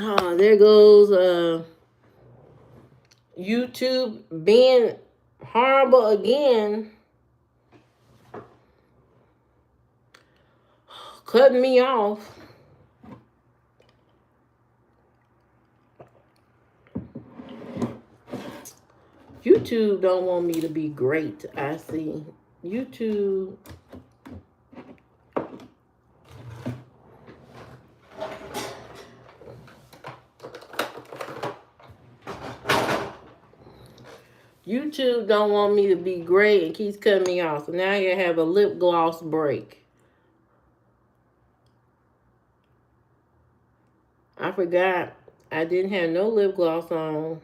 Oh, there goes YouTube being horrible again. Cutting me off. YouTube don't want me to be great, I see. YouTube. YouTube don't want me to be great and keeps cutting me off. So now I gotta have a lip gloss break. I forgot I didn't have no lip gloss on.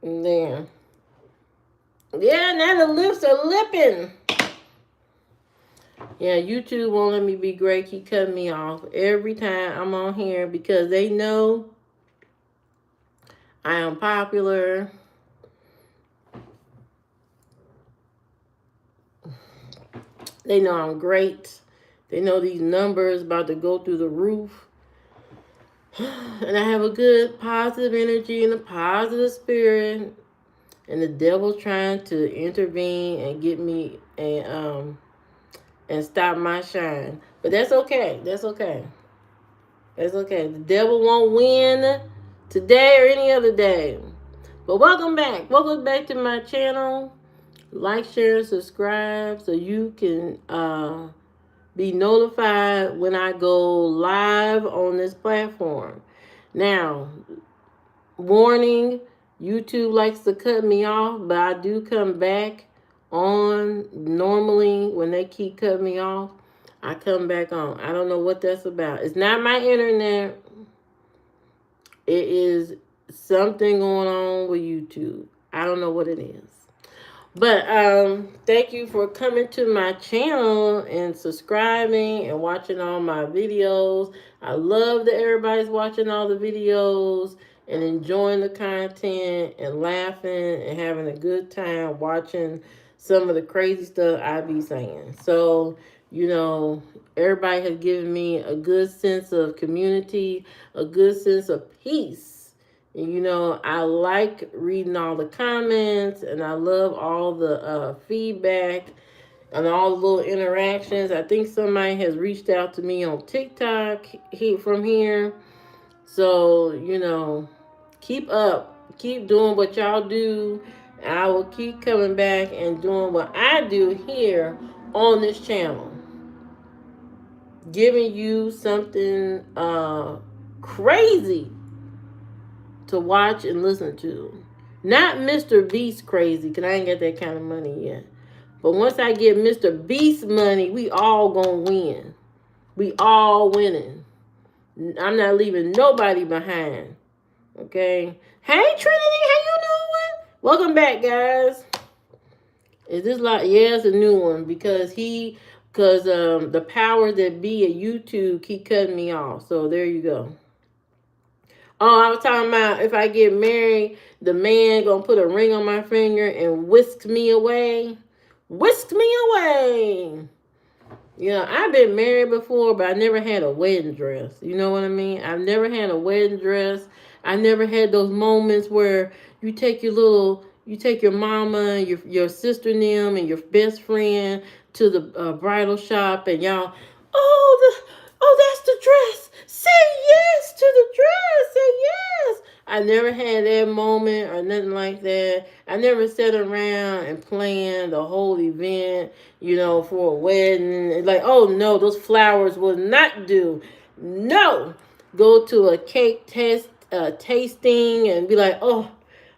There. Yeah, now the lips are lipping. Yeah, YouTube won't let me be great. Keep cutting me off every time I'm on here because they know I am popular. They know I'm great. They know these numbers about to go through the roof. And I have a good positive energy and a positive spirit. And the devil's trying to intervene and get me and stop my shine. But that's okay. That's okay. That's okay. The devil won't win today or any other day. But welcome back. Welcome back to my channel. Like, share, and subscribe so you can be notified when I go live on this platform. Now, warning, YouTube likes to cut me off, but I do come back on normally when they keep cutting me off. I come back on. I don't know what that's about. It's not my internet. It is something going on with YouTube. I don't know what it is. But thank you for coming to my channel and subscribing and watching all my videos. I love that everybody's watching all the videos and enjoying the content and laughing and having a good time watching some of the crazy stuff I be saying. So, you know, everybody has given me a good sense of community, a good sense of peace. And, you know, I like reading all the comments and I love all the feedback and all the little interactions. I think somebody has reached out to me on TikTok from here. So, you know, keep up. Keep doing what y'all do. I will keep coming back and doing what I do here on this channel. Giving you something crazy to watch and listen to. Not Mr. Beast crazy, because I ain't got that kind of money yet. But once I get Mr. Beast money, we all gonna win. We all winning. I'm not leaving nobody behind. Okay? Hey Trinity, how you doing? Welcome back, guys. Is this like, yeah, it's a new one because the power that be at YouTube keep cutting me off. So there you go. Oh, I was talking about if I get married, the man gonna put a ring on my finger and whisk me away. Whisk me away. You know, I've been married before, but I never had a wedding dress. You know what I mean? I've never had a wedding dress. I never had those moments where you take your mama, your sister and them, and your best friend to the bridal shop, and y'all, oh, that's the dress. Say yes to the dress. Say yes. I never had that moment or nothing like that. I never sat around and planned the whole event, you know, for a wedding. It's like, oh no, those flowers will not do. No. Go to a cake tasting and be like, oh,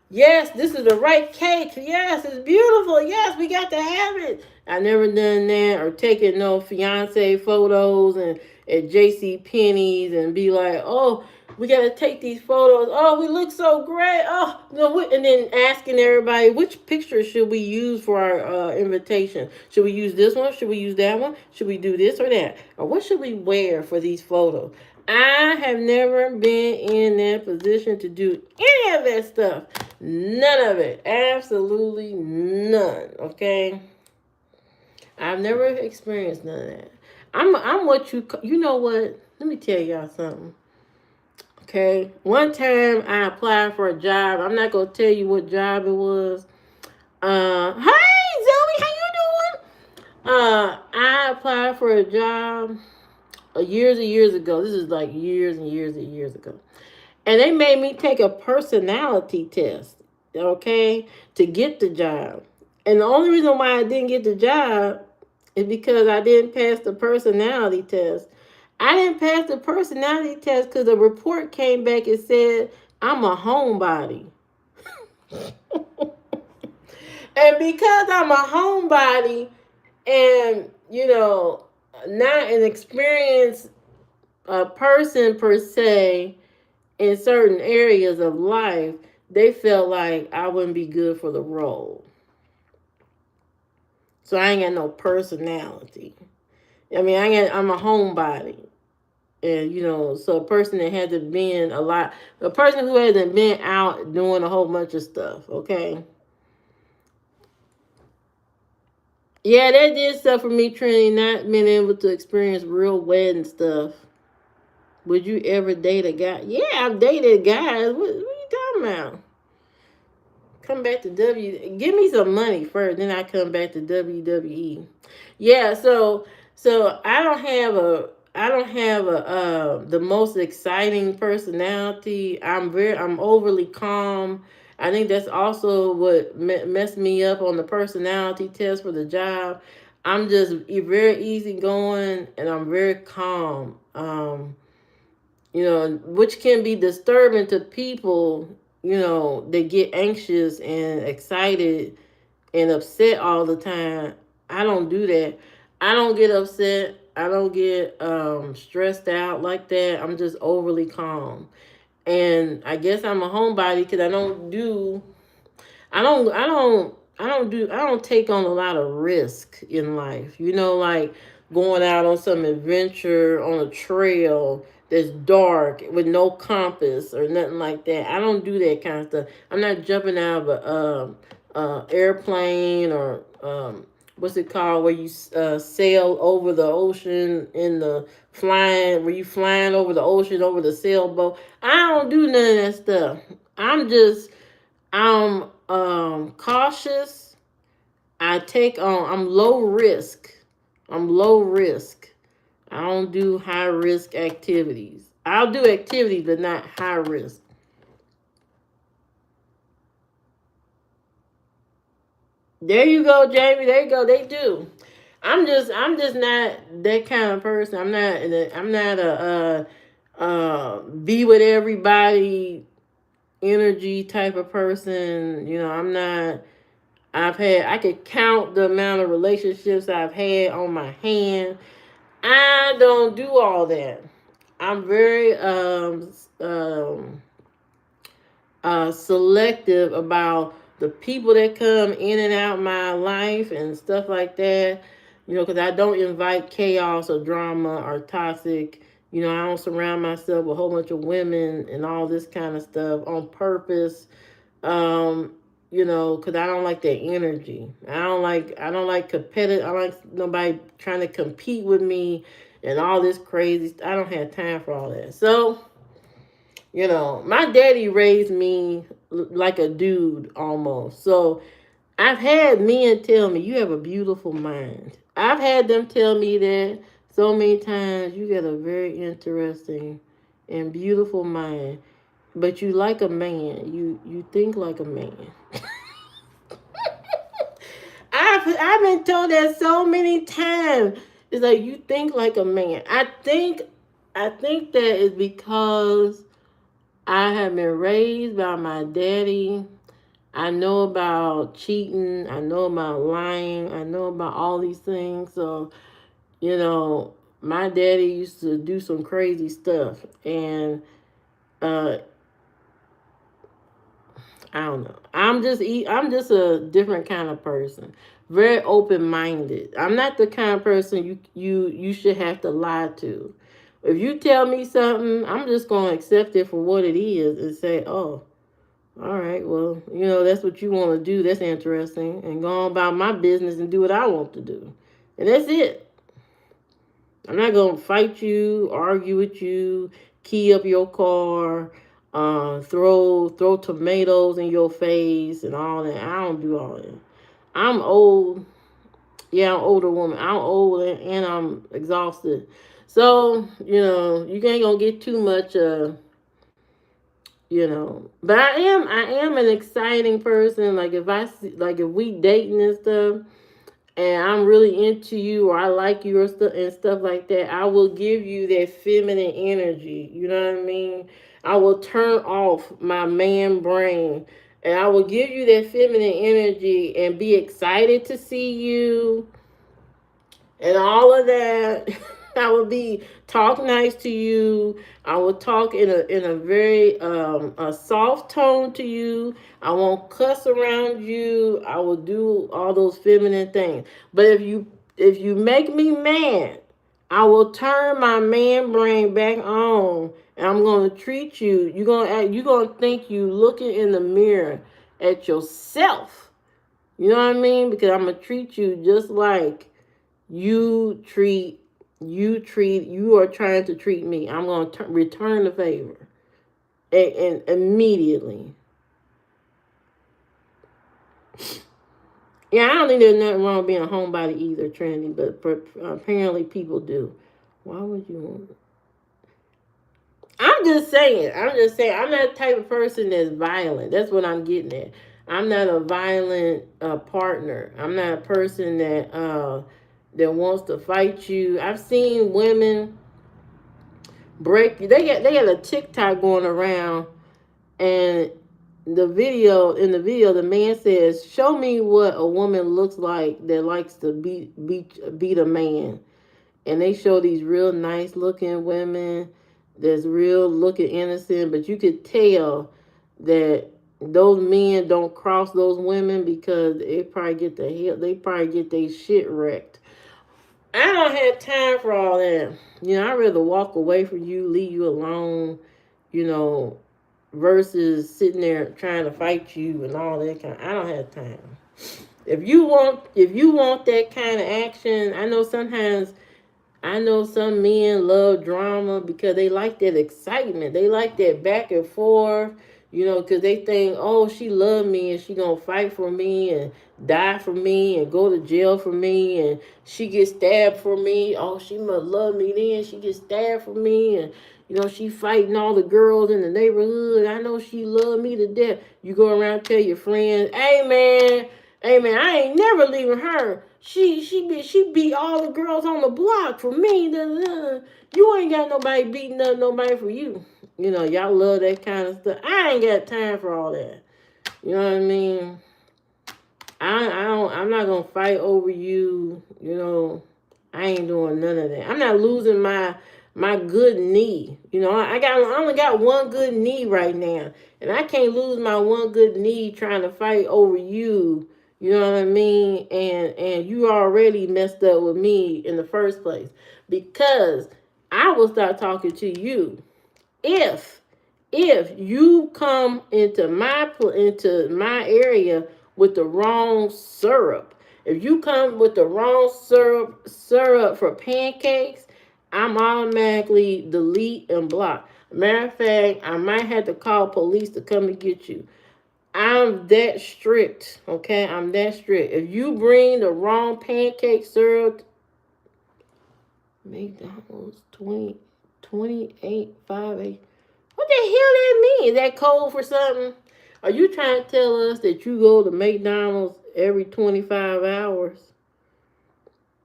yes, this is the right cake. Yes, it's beautiful. Yes, we got to have it. I never done that or taken no fiance photos and at J.C. Penney's and be like, oh, We got to take these photos. Oh, we look so great. Oh, no, and then asking everybody which picture should we use for our invitation. Should we use this one? Should we use that one? Should we do this or that? Or what should we wear for these photos? I have never been in that position to do any of that stuff. None of it. Absolutely none. Okay. I've never experienced none of that. I'm what you know what? Let me tell y'all something. Okay. One time I applied for a job. I'm not gonna tell you what job it was. Hey Zoe, how you doing? I applied for a job years and years ago. This is like years and years and years ago. And they made me take a personality test, okay, to get the job. And the only reason why I didn't get the job is because I didn't pass the personality test. I didn't pass the personality test because the report came back and said I'm a homebody. And because I'm a homebody and, not an experienced person per se in certain areas of life, they felt like I wouldn't be good for the role. So I ain't got no personality. I mean, I'm a homebody. And, so a person that hasn't been a person who hasn't been out doing a whole bunch of stuff, okay? Yeah, that did stuff for me, Trinity, not being able to experience real wedding stuff. Would you ever date a guy? Yeah, I've dated guys. What are you talking about? Come back to give me some money first, then I come back to WWE. Yeah, so I don't have the most exciting personality. I'm overly calm. I think that's also what messed me up on the personality test for the job. I'm just very easygoing and I'm very calm. Which can be disturbing to people, they get anxious and excited and upset all the time. I don't do that. I don't get upset. I don't get stressed out like that. I'm just overly calm. And I guess I'm a homebody because I don't take on a lot of risk in life. Like going out on some adventure on a trail that's dark with no compass or nothing like that. I don't do that kind of stuff. I'm not jumping out of a airplane or what's it called where you sail over the ocean in the flying where you flying over the ocean over the sailboat. I don't do none of that stuff. I'm cautious. I'm low risk. I'm low risk. I don't do high risk activities. I'll do activities, but not high risk. There you go, Jamie. There you go. They do. I'm just not that kind of person. I'm not a be with everybody energy type of person. I'm not. I could count the amount of relationships I've had on my hand. I don't do all that. I'm very selective about the people that come in and out my life and stuff like that. Because I don't invite chaos or drama or toxic. I don't surround myself with a whole bunch of women and all this kind of stuff on purpose. Because I don't like that energy. I don't like competitive. I don't like nobody trying to compete with me and all this crazy. I don't have time for all that. So, my daddy raised me like a dude almost. So I've had men tell me, you have a beautiful mind. I've had them tell me that so many times. You got a very interesting and beautiful mind. But you like a man. You think like a man. I've been told that so many times. It's like you think like a man. I think that is because I have been raised by my daddy. I know about cheating. I know about lying. I know about all these things. So, my daddy used to do some crazy stuff. And uh, I don't know. I'm just a different kind of person. Very open minded. I'm not the kind of person you should have to lie to. If you tell me something, I'm just gonna accept it for what it is and say, oh, all right, well, that's what you want to do. That's interesting. And go on about my business and do what I want to do. And that's it. I'm not going to fight you, argue with you, key up your car, throw tomatoes in your face and all that. I don't do all that. I'm old. Yeah, I'm an older woman. I'm old and I'm exhausted. So, you ain't going to get too much but I am an exciting person. Like if we dating and stuff, and I'm really into you or I like you or stuff and stuff like that, I will give you that feminine energy. You know what I mean? I will turn off my man brain and I will give you that feminine energy and be excited to see you and all of that. I will be talk nice to you. I will talk in a very a soft tone to you. I won't cuss around you. I will do all those feminine things. But if you make me mad, I will turn my man brain back on, and I'm gonna treat you. You're gonna think you looking in the mirror at yourself. You know what I mean? Because I'm gonna treat you just like you are trying to treat me. I'm going to return the favor and immediately. Yeah, I don't think there's nothing wrong with being a homebody either, Trinity, but apparently people do. Why would you want it? I'm just saying I'm not the type of person that's violent. That's what I'm getting at. I'm not a violent partner. I'm not a person that wants to fight you. I've seen women they got a TikTok going around, and in the video the man says, "Show me what a woman looks like that likes to beat a man." And they show these real nice looking women that's real looking innocent, but you could tell that those men don't cross those women because they probably get their shit wrecked. I don't have time for all that. I'd rather walk away from you, leave you alone, you know, versus sitting there trying to fight you and all that kind. I don't have time. If you want that kind of action, I know some men love drama because they like that excitement. They like that back and forth, because they think, oh, she loved me and she gonna fight for me and die for me and go to jail for me and she gets stabbed for me. Oh, she must love me then. She gets stabbed for me and she fighting all the girls in the neighborhood. I know she loved me to death. You go around tell your friends, hey man, I ain't never leaving her. She beat all the girls on the block for me. You ain't got nobody beating up nobody for you. Y'all love that kind of stuff. I ain't got time for all that. You know what I mean? I'm not gonna fight over you. I ain't doing none of that. I'm not losing my good knee. I only got one good knee right now, and I can't lose my one good knee trying to fight over you. You know what I mean? And you already messed up with me in the first place because I will start talking to you if you come into my area with the wrong syrup. If you come with the wrong syrup for pancakes, I'm automatically delete and block. Matter of fact, I might have to call police to come and get you. I'm that strict, okay? I'm that strict. If you bring the wrong pancake syrup, McDonald's 2858. What the hell that mean? Is that code for something? Are you trying to tell us that you go to McDonald's every 25 hours?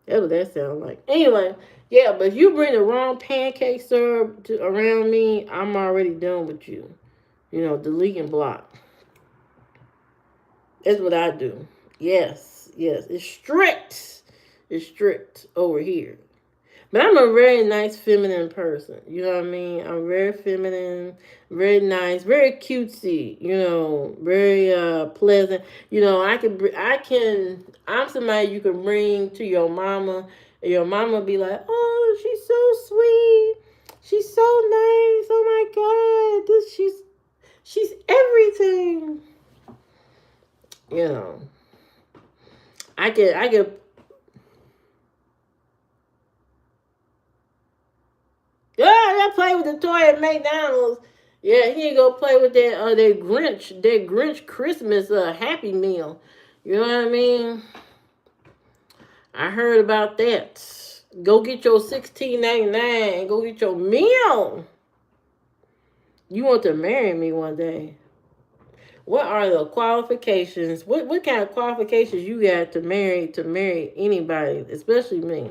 That's what that sounds like. Anyway, yeah, but if you bring the wrong pancake syrup around me, I'm already done with you. Delete and block. That's what I do. Yes. It's strict. It's strict over here. But I'm a very nice feminine person. You know what I mean? I'm very feminine, very nice, very cutesy, very pleasant. I'm somebody you can bring to your mama, and your mama be like, "Oh, she's so sweet. She's so nice. Oh my god. She's everything." You know. I could Yeah, I play with the toy at McDonald's. Yeah, he ain't go play with that Grinch Christmas Happy Meal. You know what I mean? I heard about that. Go get your 16.99 and go get your meal. You want to marry me one day? What are the qualifications? What kind of qualifications you got to marry anybody, especially me?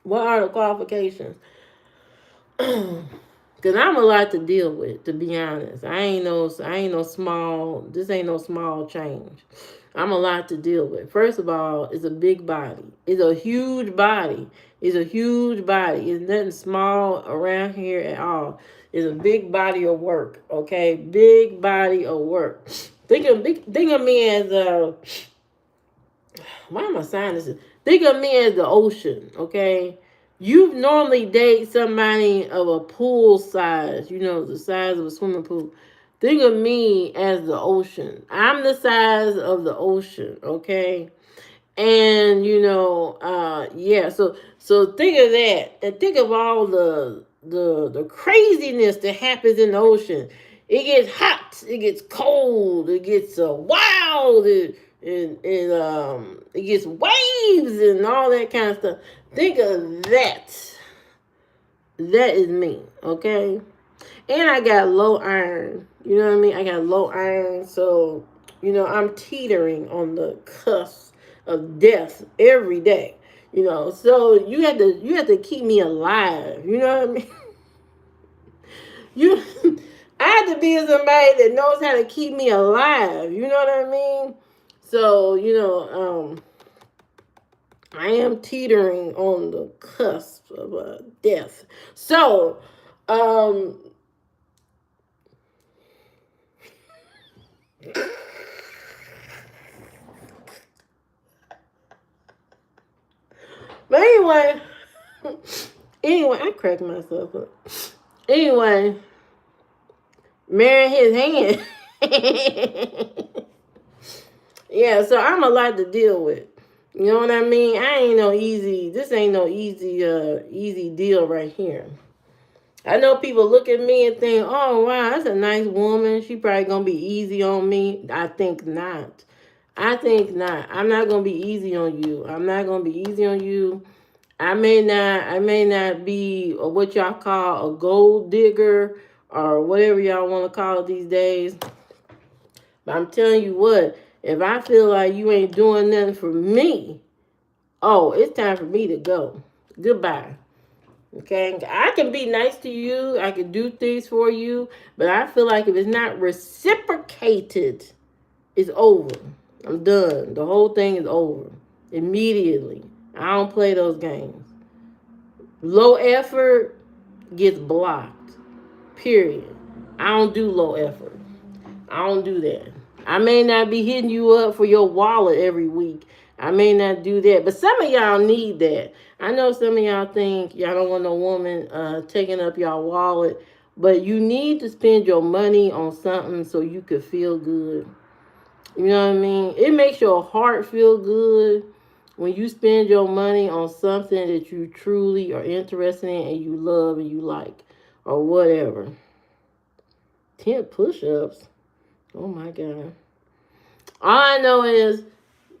What are the qualifications? Cause I'm a lot to deal with, to be honest. I ain't no small. This ain't no small change. I'm a lot to deal with. First of all, it's a big body. It's a huge body. It's a huge body. It's nothing small around here at all. It's a big body of work. Okay, big body of work. Think of me as why am I saying this? Think of me as the ocean, okay? You normally date somebody of a pool size, the size of a swimming pool. Think of me as the ocean. I'm the size of the ocean, okay? And yeah. So think of that, and think of all the craziness that happens in the ocean. It gets hot, it gets cold, it gets wild, it gets waves and all that kind of stuff. Think of that. That is me, okay? And I got low iron. You know what I mean? I got low iron, so I'm teetering on the cusp of death every day. So you have to keep me alive. You know what I mean? You, I have to be somebody that knows how to keep me alive. You know what I mean? So I am teetering on the cusp of death. So, um, but anyway, I cracked myself up. Anyway, marrying his hand. Yeah, so I'm a lot to deal with. You know what I mean? This ain't no easy deal right here. I know people look at me and think, oh wow, that's a nice woman. She probably gonna be easy on me. I think not. I think not. I'm not gonna be easy on you. I'm not gonna be easy on you. I may not be what y'all call a gold digger or whatever y'all want to call it these days. But I'm telling you what, if I feel like you ain't doing nothing for me, oh, it's time for me to go. Goodbye. Okay, I can be nice to you. I can do things for you, but I feel like if it's not reciprocated, it's over. I'm done. The whole thing is over immediately. I don't play those games. Low effort gets blocked. Period. I don't do low effort. I don't do that. I may not be hitting you up for your wallet every week. I may not do that. But some of y'all need that. I know some of y'all think y'all don't want no woman taking up y'all wallet. But you need to spend your money on something so you could feel good. You know what I mean? It makes your heart feel good when you spend your money on something that you truly are interested in and you love and you like or whatever. 10 push-ups. Oh my God. All I know is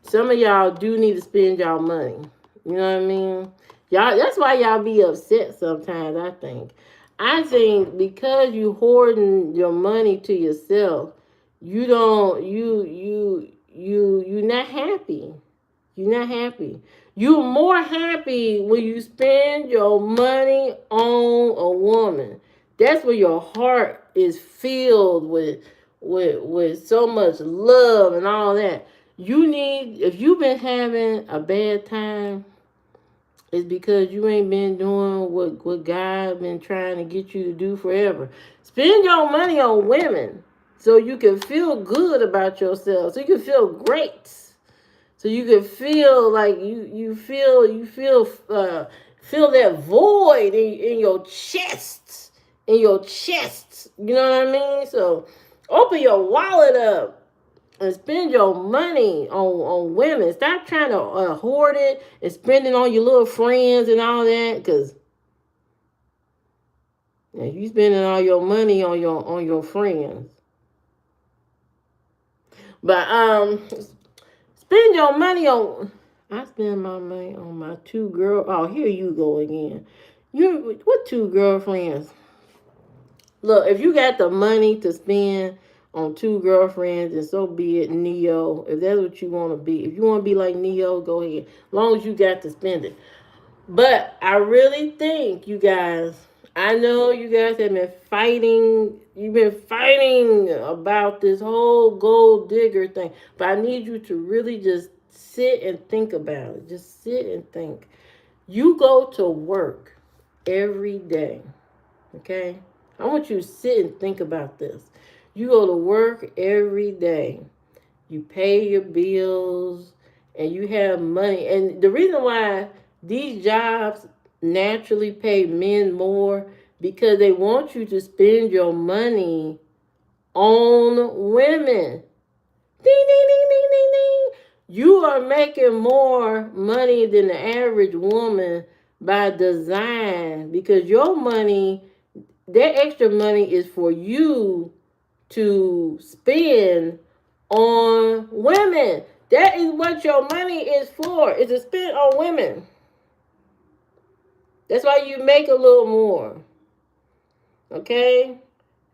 some of y'all do need to spend y'all money. You know what I mean? Y'all, that's why y'all be upset sometimes, I think. I think because you hoarding your money to yourself, you don't you're not happy. You're not happy. You're more happy when you spend your money on a woman. That's where your heart is filled with so much love and all that. If you've been having a bad time, It's because you ain't been doing what God been trying to get you to do forever. Spend your money on women so you can feel good about yourself. So you can feel great. So you can feel like feel that void in your chest. In your chest. You know what I mean? So open your wallet up and spend your money on women. Stop trying to hoard it and spend it on your little friends and all that. Because if you spending all your money on your friends, but spend your money on. I spend my money on my two girl. Oh, here you go again. You what two girlfriends? Look, if you got the money to spend on two girlfriends, and so be it, Neo. If that's what you want to be, if you want to be like Neo, go ahead. As long as you got to spend it. But I really think you guys. I know you guys have been fighting. You've been fighting about this whole gold digger thing. But I need you to really just sit and think about it. Just sit and think. You go to work every day. Okay? I want you to sit and think about this. You go to work every day. You pay your bills and you have money. And the reason why these jobs naturally pay men more because they want you to spend your money on women. Ding, ding, ding, ding, ding, ding. You are making more money than the average woman by design because your money, that extra money is for you to spend on women. That is what your money is for, is to spend on women. That's why you make a little more. Okay?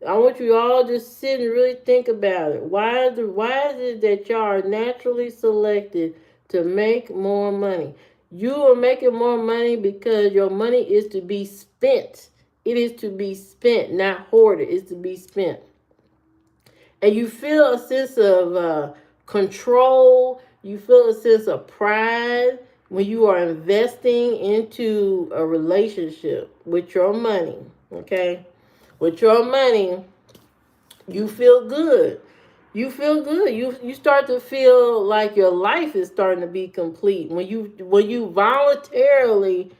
I want you all just sit and really think about it. Why is it that y'all are naturally selected to make more money? You are making more money because your money is to be spent. It is to be spent, not hoarded. It's to be spent. And you feel a sense of control. You feel a sense of pride when you are investing into a relationship with your money. Okay? With your money, you feel good. You feel good. You start to feel like your life is starting to be complete when you voluntarily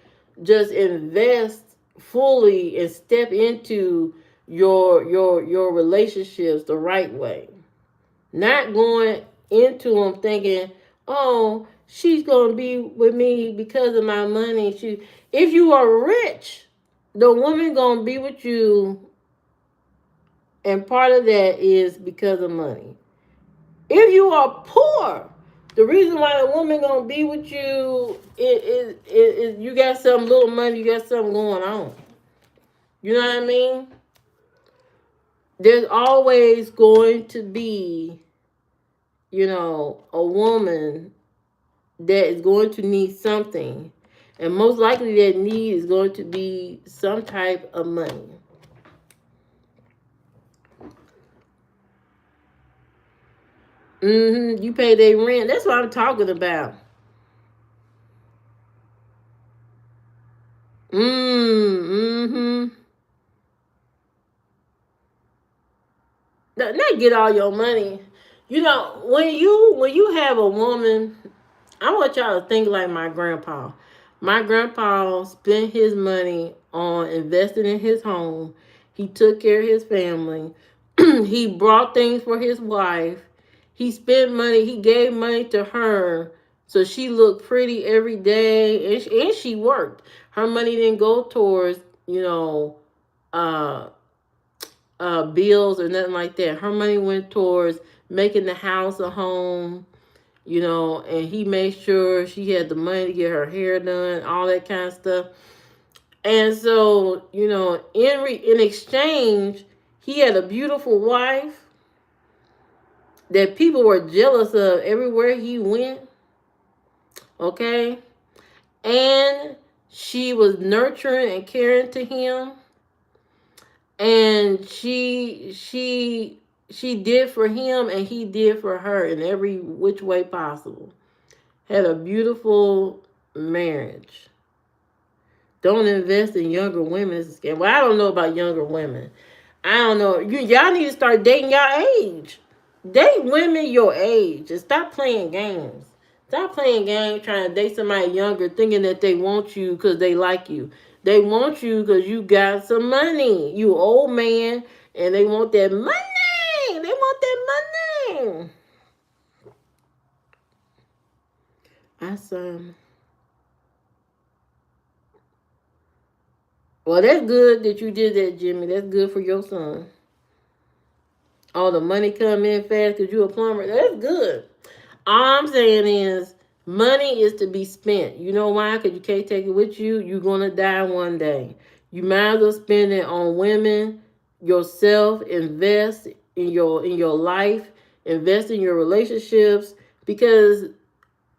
just invest fully and step into your relationships the right way. Not going into them thinking, "Oh, she's going to be with me because of my money." If you are rich, the woman going to be with you, and part of that is because of money. If you are poor, the reason why the woman gonna be with you is you got some little money, you got something going on. You know what I mean? There's always going to be, a woman that is going to need something. And most likely that need is going to be some type of money. You pay their rent. That's what I'm talking about. Mm-hmm. Not get all your money. When you have a woman, I want y'all to think like my grandpa. My grandpa spent his money on investing in his home. He took care of his family. He brought things for his wife. He spent money. He gave money to her so she looked pretty every day, and she worked. Her money didn't go towards uh, bills or nothing like that. Her money went towards making the house a home, and he made sure she had the money to get her hair done, all that kind of stuff. And so, in exchange, he had a beautiful wife that people were jealous of everywhere he went. Okay? And she was nurturing and caring to him. And she did for him and he did for her in every which way possible. Had a beautiful marriage. Don't invest in younger women. It's a scam. Well, I don't know about younger women. I don't know. Y'all need to start dating y'all age. Date women your age and stop playing games. Stop playing games trying to date somebody younger thinking that they want you because they like you. They want you because you got some money. You old man and they want that money. They want that money. Awesome. Well, that's good that you did that, Jimmy. That's good for your son. All the money come in fast because you a plumber. That's good. All I'm saying is money is to be spent. You know why? Because you can't take it with you. You're gonna die one day. You might as well spend it on women, yourself, invest in your life, invest in your relationships because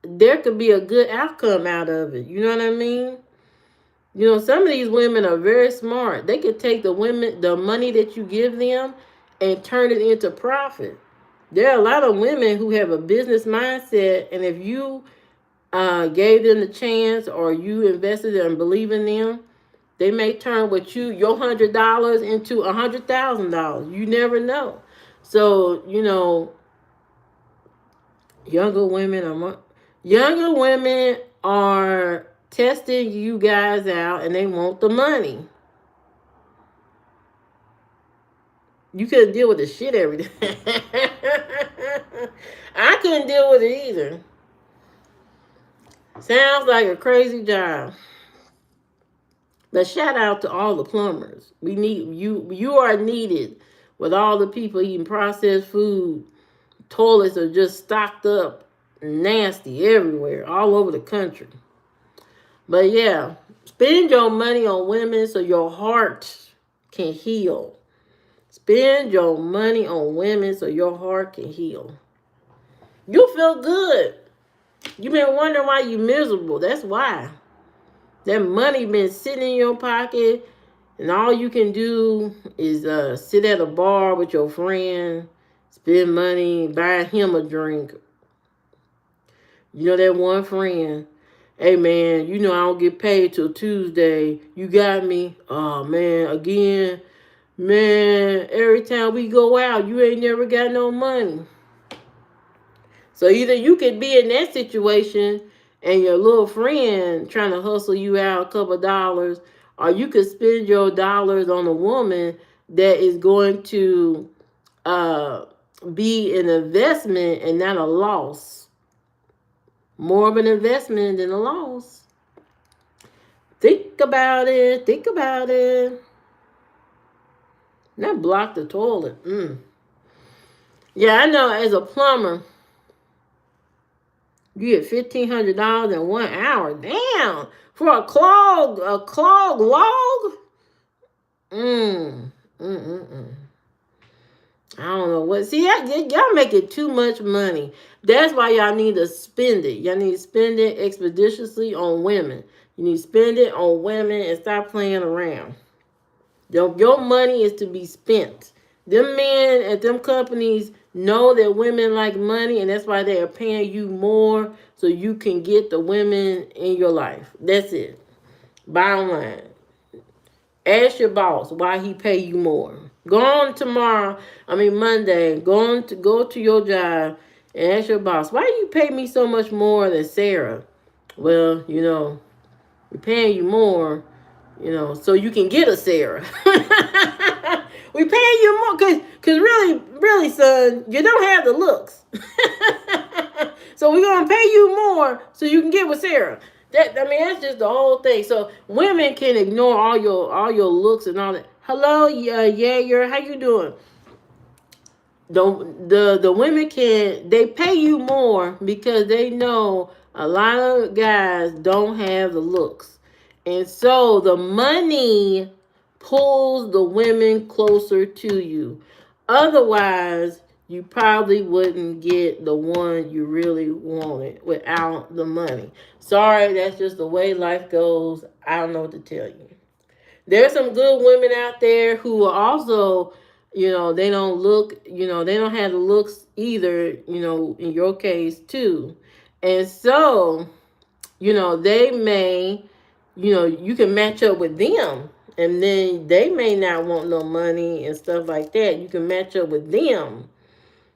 there could be a good outcome out of it. You know what I mean? You know, some of these women are very smart. They could take the money that you give them and turn it into profit. There are a lot of women who have a business mindset, and if you gave them the chance or you invested and believe in them, they may turn your $100 into $100,000. You never know. So younger women are younger women are testing you guys out, and they want the money. You couldn't deal with the shit every day. I couldn't deal with it either. Sounds like a crazy job. But shout out to all the plumbers. We need you. You are needed with all the people eating processed food. Toilets are just stocked up, nasty everywhere, all over the country. But yeah, spend your money on women so your heart can heal. Spend your money on women so your heart can heal. You feel good. You've been wondering why you're miserable. That's why. That money been sitting in your pocket, and all you can do is sit at a bar with your friend, spend money, buy him a drink. You know that one friend. Hey man, you know I don't get paid till Tuesday. You got me. Oh man, again. Man, every time we go out, you ain't never got no money. So either you could be in that situation and your little friend trying to hustle you out a couple of dollars, or you could spend your dollars on a woman that is going to be an investment and not a loss. More of an investment than a loss. Think about it. Think about it. Not block the toilet. Yeah, I know as a plumber, you get $1,500 in 1 hour. Damn. For a clogged log? I don't know what. See, y'all making too much money. That's why y'all need to spend it. Y'all need to spend it expeditiously on women. You need to spend it on women and stop playing around. Your money is to be spent. Them men at them companies know that women like money, and that's why they are paying you more so you can get the women in your life. That's it. Bottom line. Ask your boss why he pay you more. Go on Monday, go to your job and ask your boss, why do you pay me so much more than Sarah? Well, we're paying you more, so you can get a Sarah. We paying you more because really, son, you don't have the looks. So we're gonna pay you more so you can get with Sarah. That's just the whole thing. So women can ignore all your looks and all that. Hello, how you doing? The women they pay you more because they know a lot of guys don't have the looks. And so the money pulls the women closer to you. Otherwise, you probably wouldn't get the one you really wanted without the money. Sorry, that's just the way life goes. I don't know what to tell you. There's some good women out there who are also, they don't look, they don't have the looks either, in your case too. And so, they may, you can match up with them. And then they may not want no money and stuff like that. You can match up with them.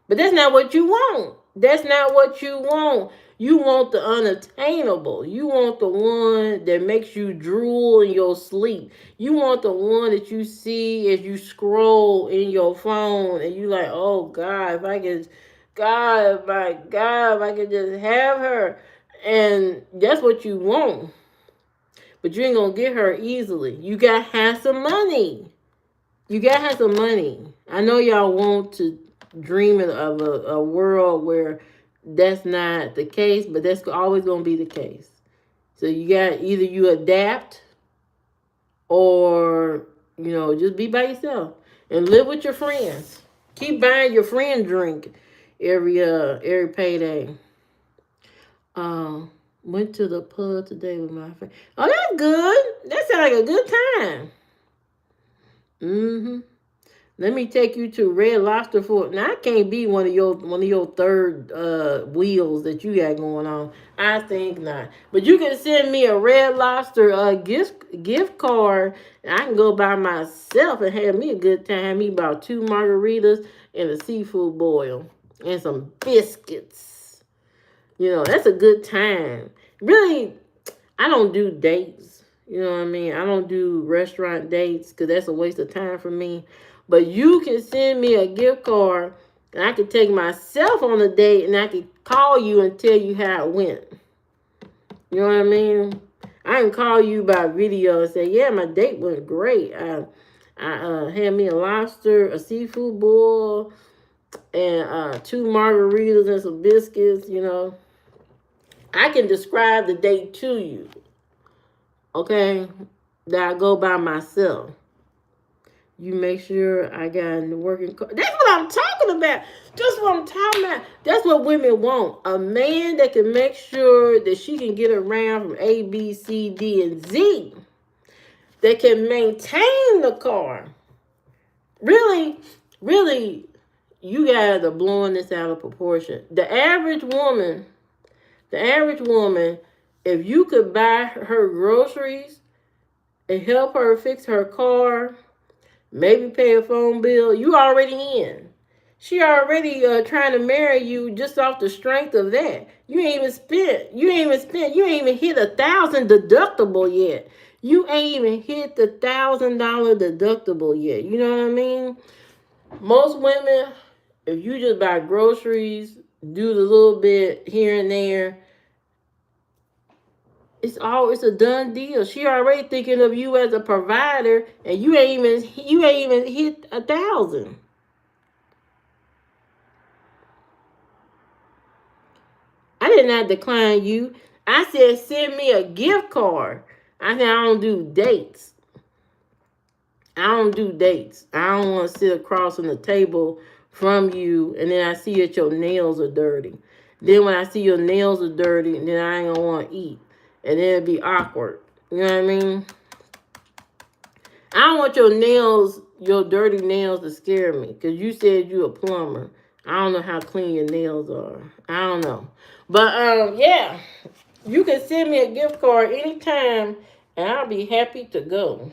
But that's not what you want. That's not what you want. You want the unattainable. You want the one that makes you drool in your sleep. You want the one that you see as you scroll in your phone and you like, oh God, if I could, God, my God, if I could just have her. And that's what you want. But you ain't gonna get her easily. You gotta have some money. You gotta have some money. I know y'all want to dream of a world where that's not the case, but that's always gonna be the case. So you got either you adapt or just be by yourself and live with your friends. Keep buying your friend drink every payday. Um, Went to the pub today with my friend. Oh, that's good. That sounds like a good time. Mm-hmm. Let me take you to Red Lobster for now. I can't be one of your third wheels that you got going on. I think not. But you can send me a Red Lobster gift card, and I can go by myself and have me a good time. Have me about 2 margaritas and a seafood boil and some biscuits. That's a good time. Really, I don't do dates. You know what I mean? I don't do restaurant dates because that's a waste of time for me. But you can send me a gift card and I can take myself on a date and I can call you and tell you how it went. You know what I mean? I can call you by video and say, yeah, my date went great. I had me a lobster, a seafood boil, and 2 margaritas and some biscuits, I can describe the date to you. Okay? That I go by myself. You make sure I got in the working car. That's what I'm talking about. That's what I'm talking about. That's what women want. A man that can make sure that she can get around from A, B, C, D, and Z. That can maintain the car. Really, really, you guys are blowing this out of proportion. The average woman, if you could buy her groceries and help her fix her car, maybe pay a phone bill, you already in. She already trying to marry you just off the strength of that. You ain't even hit 1,000 deductible yet. You ain't even hit the $1,000 deductible yet. You know what I mean? Most women, if you just buy groceries, do the little bit here and there, it's a done deal. She already thinking of you as a provider, and you ain't even hit 1,000. I did not decline you. I said send me a gift card. I said I don't do dates. I don't do dates. I don't want to sit across on the table from you, and then I see that your nails are dirty. Then when I see your nails are dirty, then I ain't gonna want to eat, and then it'd be awkward. You know what I mean? I don't want your dirty nails to scare me. Because you said you a plumber. I don't know how clean your nails are. I don't know. But, yeah. You can send me a gift card anytime, and I'll be happy to go.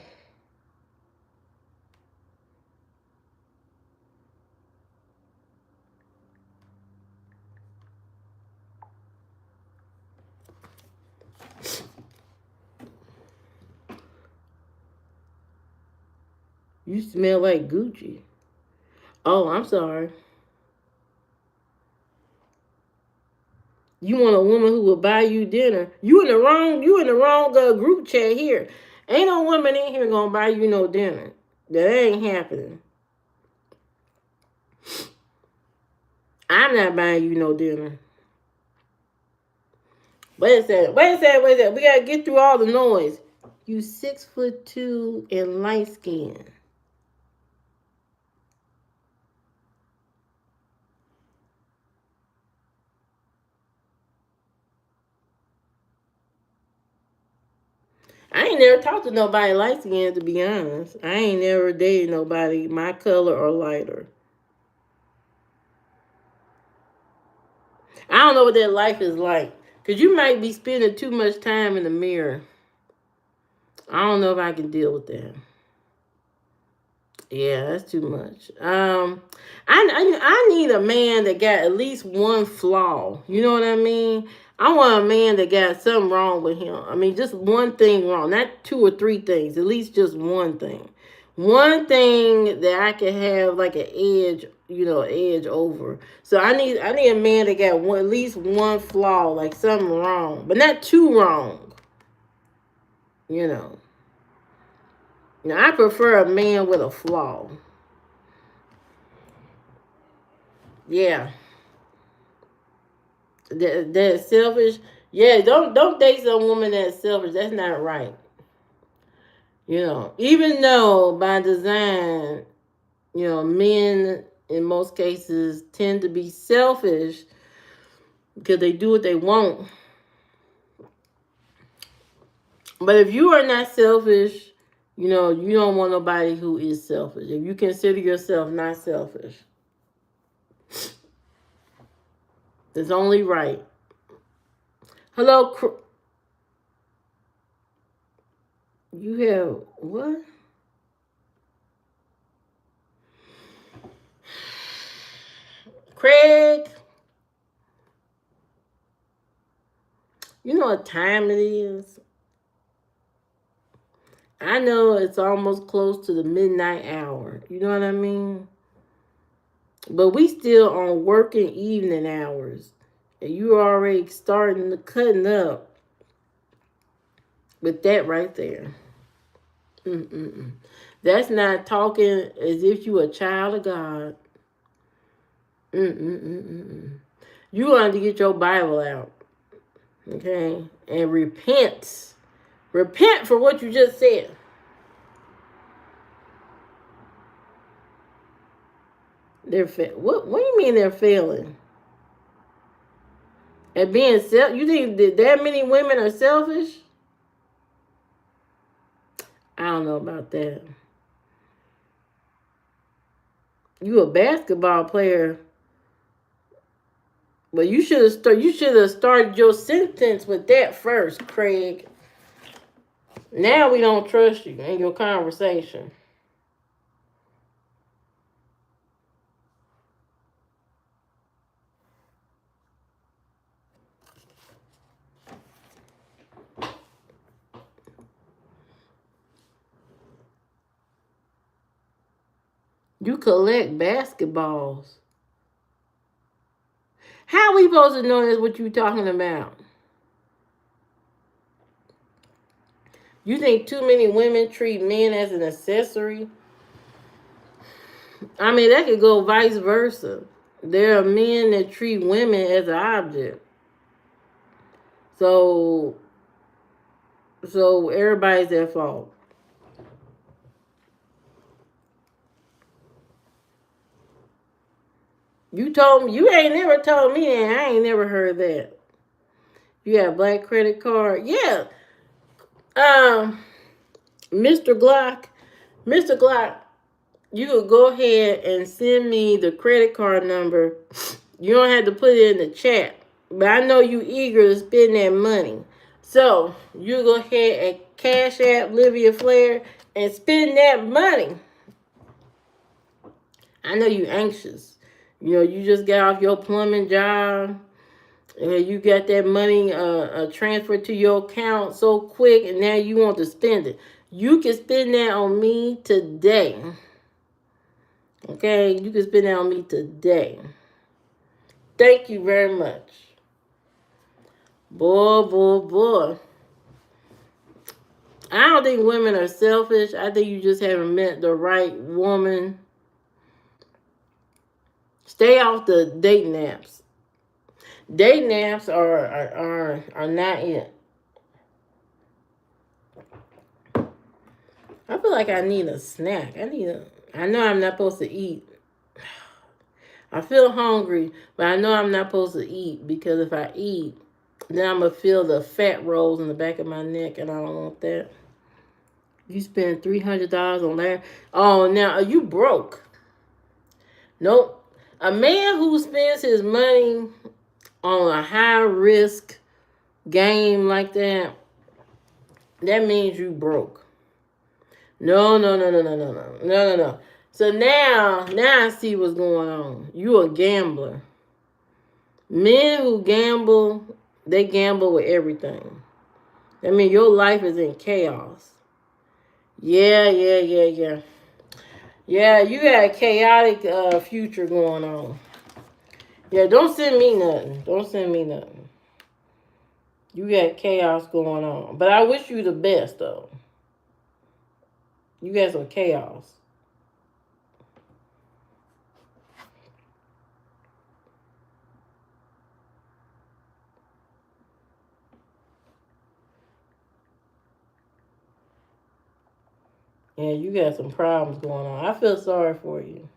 You smell like Gucci. Oh, I'm sorry. You want a woman who will buy you dinner. You in the wrong group chat here. Ain't no woman in here gonna buy you no dinner. That ain't happening. I'm not buying you no dinner. Wait a second. We gotta get through all the noise. You 6'2" and light skinned. I ain't never talked to nobody light skinned, to be honest. I ain't never dated nobody my color or lighter. I don't know what that life is like. Because you might be spending too much time in the mirror. I don't know if I can deal with that. Yeah, that's too much. I need a man that got at least one flaw. You know what I mean? I want a man that got something wrong with him. I mean, just one thing wrong, not two or three things. At least just one thing. One thing that I can have like an edge, edge over. So I need a man that got at least one flaw, like something wrong, but not too wrong. You know. Now I prefer a man with a flaw. Yeah. That's selfish. Yeah, don't date some woman that's selfish. That's not right. Even though by design, men in most cases tend to be selfish because they do what they want. But if you are not selfish, you don't want nobody who is selfish. If you consider yourself not selfish, it's only right. Hello, you have what? Craig, you know what time it is? I know it's almost close to the midnight hour. You know what I mean? But we still on working evening hours. And you already starting to cutting up with that right there. Mm-mm-mm. That's not talking as if you a child of God. Mm-mm-mm-mm. You want to get your Bible out. Okay? And repent. Repent for what you just said. What do you mean they're failing? At being you think that many women are selfish? I don't know about that. You a basketball player, but you should have started your sentence with that first, Craig. Now we don't trust you in your conversation. You collect basketballs. How are we supposed to know that's what you talking about? You think too many women treat men as an accessory? I mean, that could go vice versa. There are men that treat women as an object. So everybody's at fault. You ain't never told me that. I ain't never heard that. You got a black credit card? Yeah. Mr. Glock, Mr. Glock, you could go ahead and send me the credit card number. You don't have to put it in the chat, but I know you eager to spend that money. So you go ahead and cash out Livia Flair and spend that money. I know you anxious. You just got off your plumbing job. And you got that money transferred to your account so quick, and now you want to spend it. You can spend that on me today. Okay? You can spend that on me today. Thank you very much. Boy. I don't think women are selfish. I think you just haven't met the right woman. Stay off the dating apps. Dating apps are not it. I feel like I need a snack. I know I'm not supposed to eat. I feel hungry, but I know I'm not supposed to eat because if I eat, then I'm going to feel the fat rolls in the back of my neck, and I don't want that. You spend $300 on that. Oh, now are you broke? Nope. A man who spends his money on a high risk game like that, that means you broke. No, no, no, no, no, no, no, no, no, no. So now I see what's going on. You a gambler. Men who gamble, they gamble with everything. I mean, your life is in chaos. Yeah, yeah, yeah, yeah. Yeah, you got a chaotic future going on. Yeah, don't send me nothing. Don't send me nothing. You got chaos going on. But I wish you the best, though. You got some chaos. Yeah, you got some problems going on. I feel sorry for you.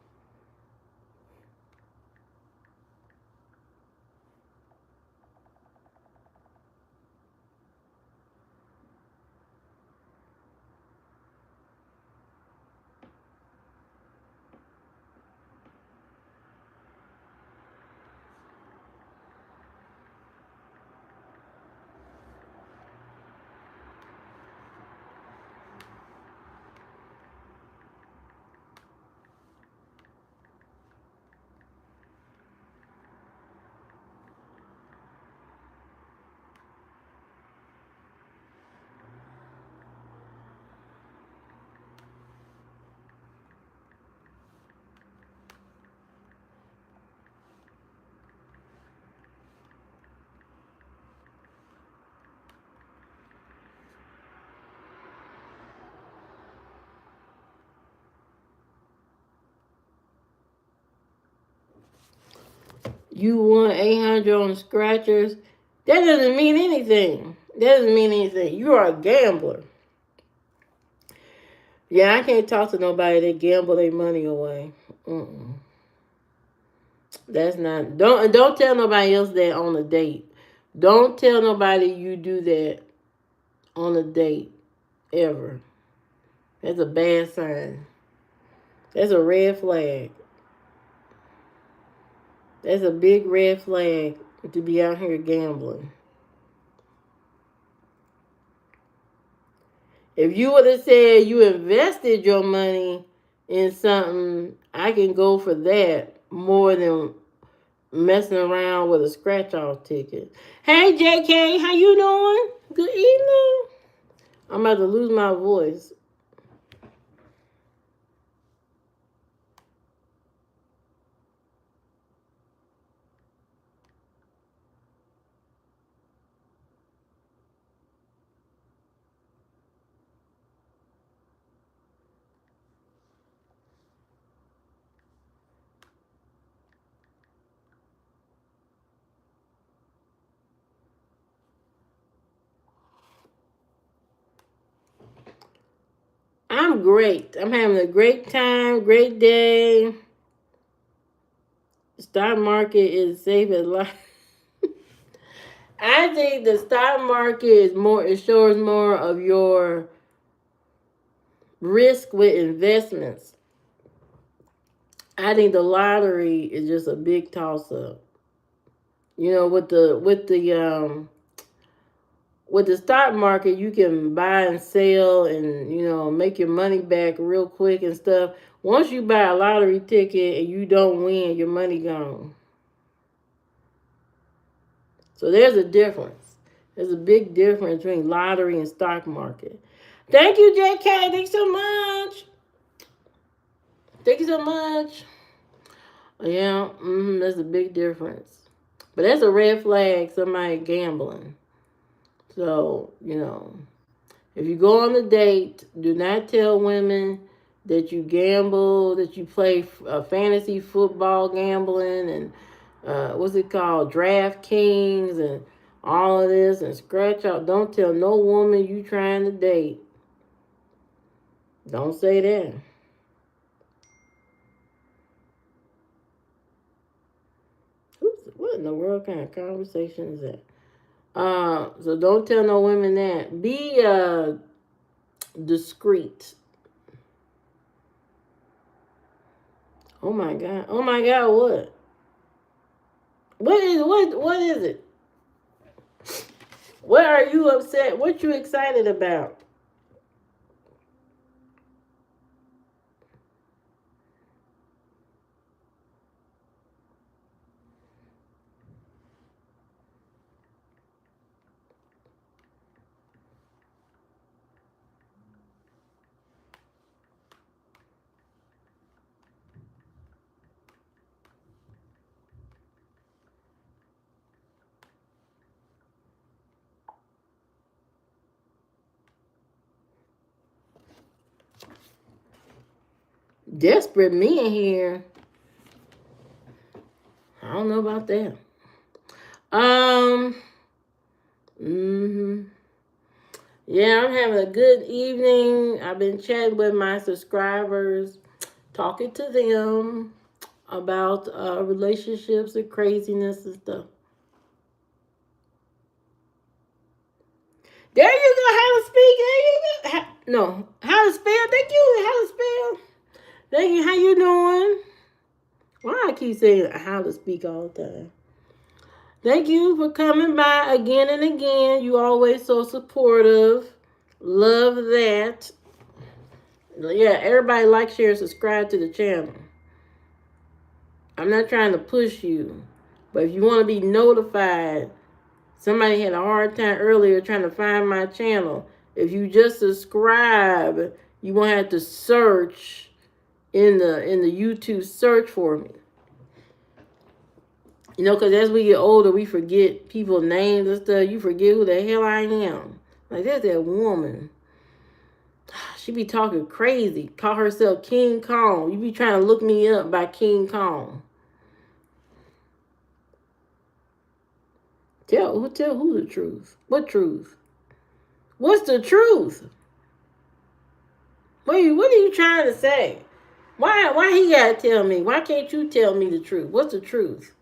You won 800 on scratchers. That doesn't mean anything. That doesn't mean anything. You are a gambler. Yeah, I can't talk to nobody that gamble their money away. Mm-mm. That's not. Don't tell nobody else that on a date. Don't tell nobody you do that on a date ever. That's a bad sign. That's a red flag. That's a big red flag to be out here gambling. If you would have said you invested your money in something, I can go for that more than messing around with a scratch off ticket. Hey JK, how you doing? Good evening. I'm about to lose my voice. I'm great. I'm having a great time, great day. Stock market is safe as life. I think the stock market is more, it shows more of your risk with investments. I think the lottery is just a big toss up. You know, with the stock market, you can buy and sell and, make your money back real quick and stuff. Once you buy a lottery ticket and you don't win, your money gone. So there's a difference. There's a big difference between lottery and stock market. Thank you, JK. Thanks so much. Thank you so much. Yeah, that's a big difference. But that's a red flag, somebody gambling. So, if you go on a date, do not tell women that you gamble, that you play fantasy football gambling and what's it called, DraftKings and all of this and scratch out. Don't tell no woman you trying to date. Don't say that. Oops, what in the world kind of conversation is that? So don't tell no women that. Be discreet. Oh my god. Oh my god, what? What is it? What are you upset? What you excited about? Desperate me in here. I don't know about that. Um. Mm-hmm. Yeah, I'm having a good evening. I've been chatting with my subscribers, talking to them about relationships and craziness and stuff. There you go. How to speak. There you go. No, how to spell. Thank you. How to spell. Thank you. How you doing? Why I keep saying how to speak all the time? Thank you for coming by again and again. You always so supportive. Love that. Yeah, everybody like, share, subscribe to the channel. I'm not trying to push you, but if you want to be notified, somebody had a hard time earlier trying to find my channel. If you just subscribe, you won't have to search in the YouTube search for me. You know, because as we get older, we forget people's names and stuff. You forget who the hell I am. Like, there's that woman. She be talking crazy. Call herself King Kong. You be trying to look me up by King Kong. Tell who the truth. What truth? What's the truth? What are you trying to say? Why he gotta tell me? Why can't you tell me the truth? What's the truth?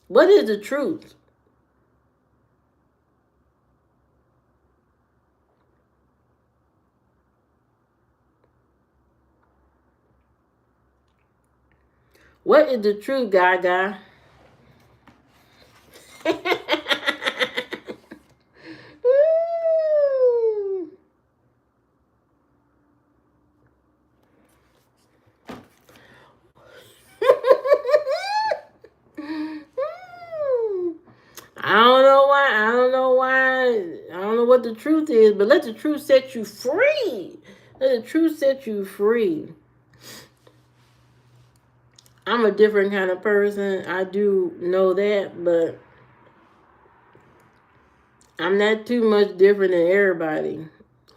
What is the truth? What is the truth, Gaga? I don't know why. I don't know why. I don't know what the truth is, but let the truth set you free. Let the truth set you free. I'm a different kind of person. I do know that, but I'm not too much different than everybody.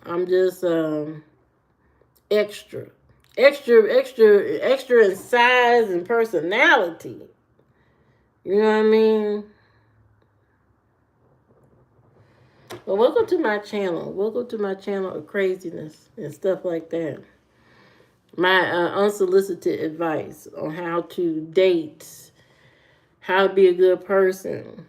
I'm just extra. Extra in size and personality. You know what I mean? Well, welcome to my channel. Welcome to my channel of craziness and stuff like that. My unsolicited advice on how to date, how to be a good person,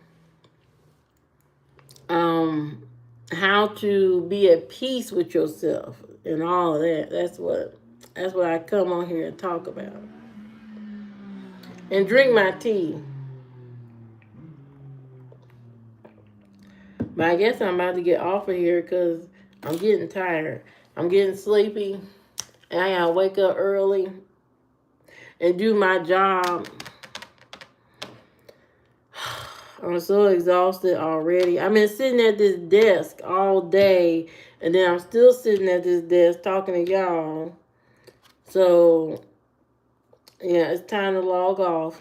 how to be at peace with yourself, and all of that. That's what I come on here and talk about, and drink my tea. But I guess I'm about to get off of here because I'm getting tired. I'm getting sleepy, and I gotta wake up early and do my job. I'm so exhausted already. I've been sitting at this desk all day, and then I'm still sitting at this desk talking to y'all. So, yeah, it's time to log off.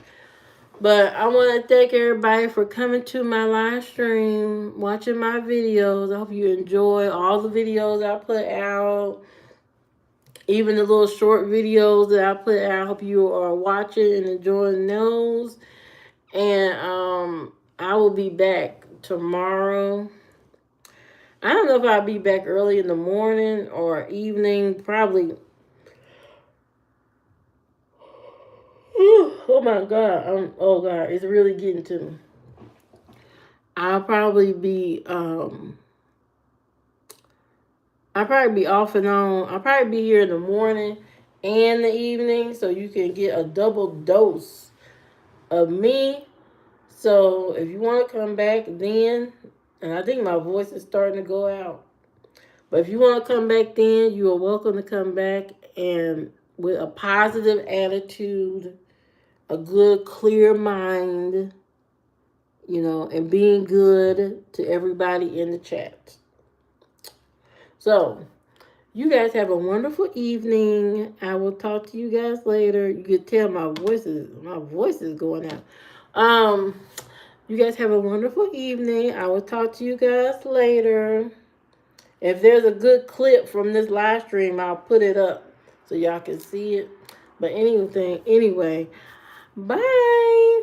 But I want to thank everybody for coming to my live stream, watching my videos. I hope you enjoy all the videos I put out, even the little short videos that I put out. I hope you are watching and enjoying those. And I will be back tomorrow. I don't know if I'll be back early in the morning or evening. Probably. Oh my God. Oh God, it's really getting to me. I'll probably be I'll probably be off and on. I'll probably be here in the morning and the evening, so you can get a double dose of me. So if you want to come back then, and I think my voice is starting to go out, but if you want to come back then, you are welcome to come back, and with a positive attitude, a good, clear mind, and being good to everybody in the chat. So, you guys have a wonderful evening. I will talk to you guys later. You can tell my voice is going out. You guys have a wonderful evening. I will talk to you guys later. If there's a good clip from this live stream, I'll put it up so y'all can see it. But anyway, bye.